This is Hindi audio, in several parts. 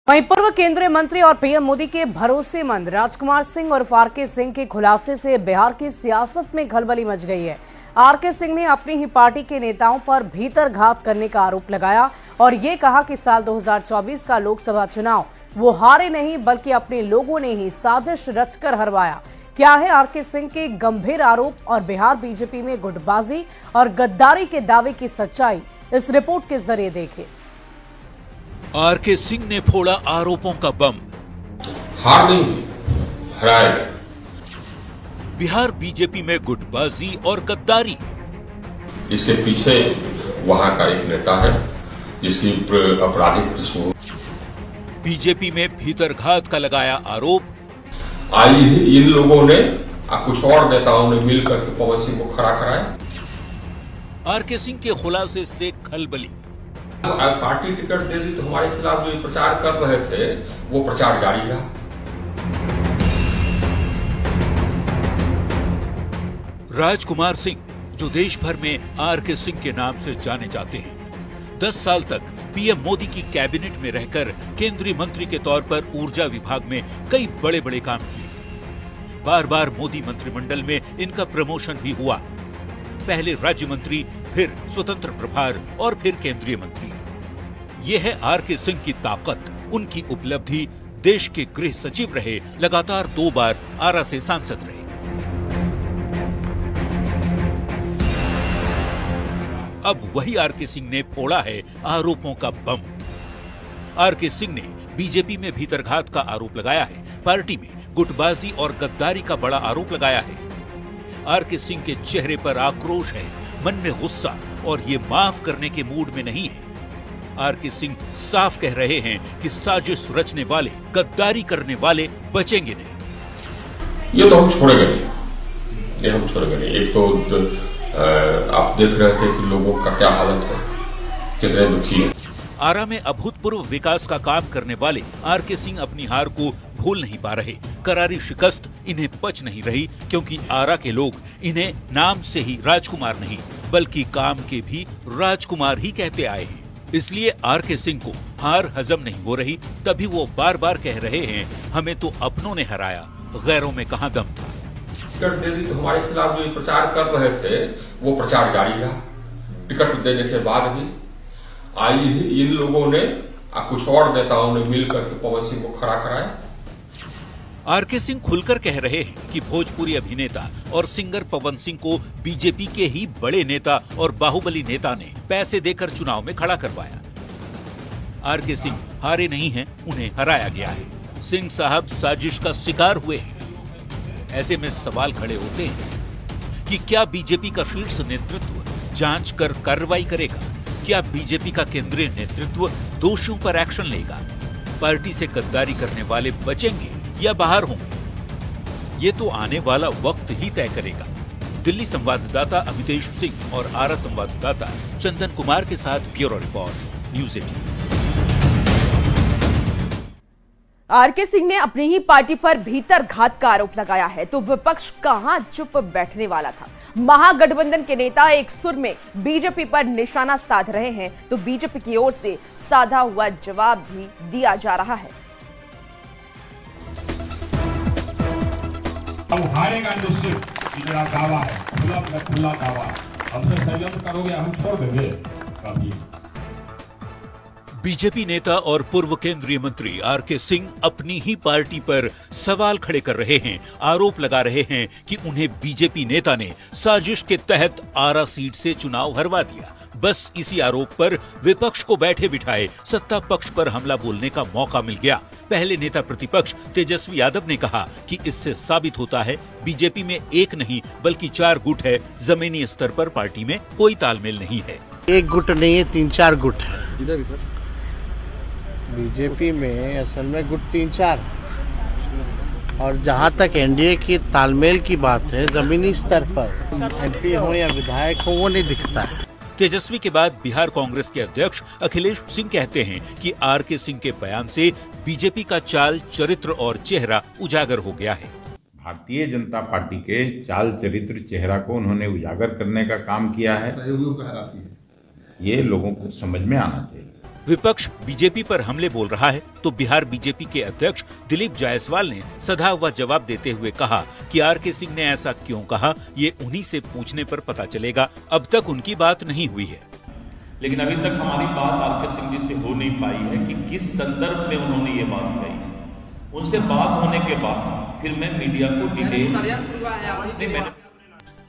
वहीं पूर्व केंद्रीय मंत्री और पीएम मोदी के भरोसेमंद राजकुमार सिंह और आरके सिंह के खुलासे से बिहार की सियासत में खलबली मच गई है। आरके सिंह ने अपनी ही पार्टी के नेताओं पर भीतरघात करने का आरोप लगाया और ये कहा कि साल 2024 का लोकसभा चुनाव वो हारे नहीं बल्कि अपने लोगों ने ही साजिश रचकर हरवाया। क्या है आरके सिंह के गंभीर आरोप और बिहार बीजेपी में गुटबाजी और गद्दारी के दावे की सच्चाई, इस रिपोर्ट के जरिए देखिए। आरके सिंह ने फोड़ा आरोपों का बम। हार नहीं, हराएगा। बिहार बीजेपी में गुटबाजी और गद्दारी। इसके पीछे वहां का एक नेता है जिसकी आपराधिक पृष्ठभूमि। बीजेपी में भीतरघात का लगाया आरोप। आई इन लोगों ने कुछ और नेताओं ने मिलकर के पवन सिंह को खड़ा कराया। आरके सिंह के खुलासे से खलबली। पार्टी टिकट दे दी तो हमारे खिलाफ जो प्रचार कर रहे थे वो प्रचार जारी रहा। राजकुमार सिंह, जो देश भर में आरके सिंह के नाम से जाने जाते हैं, 10 साल तक पीएम मोदी की कैबिनेट में रहकर केंद्रीय मंत्री के तौर पर ऊर्जा विभाग में कई बड़े बड़े काम किए। बार बार मोदी मंत्रिमंडल में इनका प्रमोशन भी हुआ। पहले राज्य मंत्री, फिर स्वतंत्र प्रभार और फिर केंद्रीय मंत्री। ये है आरके सिंह की ताकत, उनकी उपलब्धि। देश के गृह सचिव रहे, लगातार 2 बार आरा से सांसद रहे। अब वही आरके सिंह ने फोड़ा है आरोपों का बम। आरके सिंह ने बीजेपी में भीतरघात का आरोप लगाया है, पार्टी में गुटबाजी और गद्दारी का बड़ा आरोप लगाया है। आरके सिंह के चेहरे पर आक्रोश है, मन में गुस्सा, और ये माफ करने के मूड में नहीं है। आरके सिंह साफ कह रहे हैं कि साजिश रचने वाले, गद्दारी करने वाले बचेंगे नहीं। ये तो हम छोड़ेंगे नहीं, ये हम छोड़ेंगे नहीं। एक तो आप देख रहे थे कि लोगों का क्या हालत है, कितने दुखी है। आरा में अभूतपूर्व विकास का काम करने वाले आरके सिंह अपनी हार को भूल नहीं पा रहे। करारी शिकस्त इन्हें पच नहीं रही, क्योंकि आरा के लोग इन्हें नाम से ही राजकुमार नहीं बल्कि काम के भी राजकुमार ही कहते आए हैं। इसलिए आरके सिंह को हार हजम नहीं हो रही, तभी वो बार बार कह रहे हैं, हमें तो अपनों ने हराया, गैरों में कहां दम था। टिकट दे दी तो हमारे खिलाफ जो प्रचार कर रहे थे वो प्रचार जारी रहा। टिकट देने के बाद भी आई इन लोगों ने कुछ और नेताओं ने मिलकर के पवन सिंह को खड़ा कराया। आरके सिंह खुलकर कह रहे हैं कि भोजपुरी अभिनेता और सिंगर पवन सिंह को बीजेपी के ही बड़े नेता और बाहुबली नेता ने पैसे देकर चुनाव में खड़ा करवाया। आरके सिंह हारे नहीं हैं, उन्हें हराया गया है। सिंह साहब साजिश का शिकार हुए हैं। ऐसे में सवाल खड़े होते हैं कि क्या बीजेपी का शीर्ष नेतृत्व जांच कर कार्रवाई करेगा? क्या बीजेपी का केंद्रीय नेतृत्व दोषियों पर एक्शन लेगा? पार्टी से गद्दारी करने वाले बचेंगे या बाहर होंगे? ये तो आने वाला वक्त ही तय करेगा। दिल्ली संवाददाता अमितेश सिंह और आरा संवाददाता चंदन कुमार के साथ bureau report, news 18। RK Singh ने अपनी ही पार्टी पर भीतरघात का आरोप लगाया है, तो विपक्ष कहां चुप बैठने वाला था। महागठबंधन के नेता एक सुर में बीजेपी पर निशाना साध रहे हैं, तो बीजेपी की ओर से साधा हुआ जवाब भी दिया जा रहा है। हम हारेगा निश्चित, मेरा दावा है, खुला दावा। हमसे षड्यंत्र करोगे, हम छोड़ देंगे कभी। बीजेपी नेता और पूर्व केंद्रीय मंत्री आरके सिंह अपनी ही पार्टी पर सवाल खड़े कर रहे हैं, आरोप लगा रहे हैं कि उन्हें बीजेपी नेता ने साजिश के तहत आरा सीट से चुनाव हरवा दिया। बस इसी आरोप पर विपक्ष को बैठे बिठाए सत्ता पक्ष पर हमला बोलने का मौका मिल गया। पहले नेता प्रतिपक्ष तेजस्वी यादव ने कहा कि इससे साबित होता है बीजेपी में एक नहीं बल्कि 4 गुट है। जमीनी स्तर पर पार्टी में कोई तालमेल नहीं है। एक गुट नहीं है, 3-4 गुट है बीजेपी में। असल में गुट 3-4, और जहां तक एनडीए की तालमेल की बात है, जमीनी स्तर पर एमपी हो या विधायक हो वो नहीं दिखता है। तेजस्वी के बाद बिहार कांग्रेस के अध्यक्ष अखिलेश सिंह कहते हैं कि आरके सिंह के बयान से बीजेपी का चाल, चरित्र और चेहरा उजागर हो गया है। भारतीय जनता पार्टी के चाल, चरित्र, चेहरा को उन्होंने उजागर करने का काम किया है। ये लोगों को समझ में आना चाहिए। विपक्ष बीजेपी पर हमले बोल रहा है तो बिहार बीजेपी के अध्यक्ष दिलीप जायसवाल ने सधा हुआ जवाब देते हुए कहा कि आरके सिंह ने ऐसा क्यों कहा, ये उन्हीं से पूछने पर पता चलेगा। अब तक उनकी बात नहीं हुई है। लेकिन अभी तक हमारी बात आरके सिंह जी से हो नहीं पाई है कि किस संदर्भ में उन्होंने ये बात कही है। उनसे बात होने के बाद फिर मैं मीडिया को डिटेल।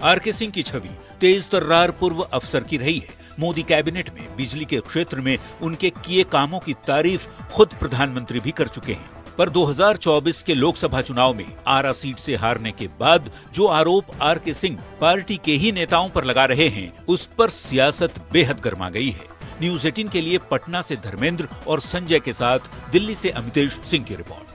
आरके सिंह की छवि तेज तर्रार पूर्व अफसर की रही है। मोदी कैबिनेट में बिजली के क्षेत्र में उनके किए कामों की तारीफ खुद प्रधानमंत्री भी कर चुके हैं। पर 2024 के लोकसभा चुनाव में आरा सीट से हारने के बाद जो आरोप आरके सिंह पार्टी के ही नेताओं पर लगा रहे हैं, उस पर सियासत बेहद गर्मा गई है। न्यूज़ 18 के लिए पटना से धर्मेंद्र और संजय के साथ दिल्ली से अमितेश सिंह की रिपोर्ट।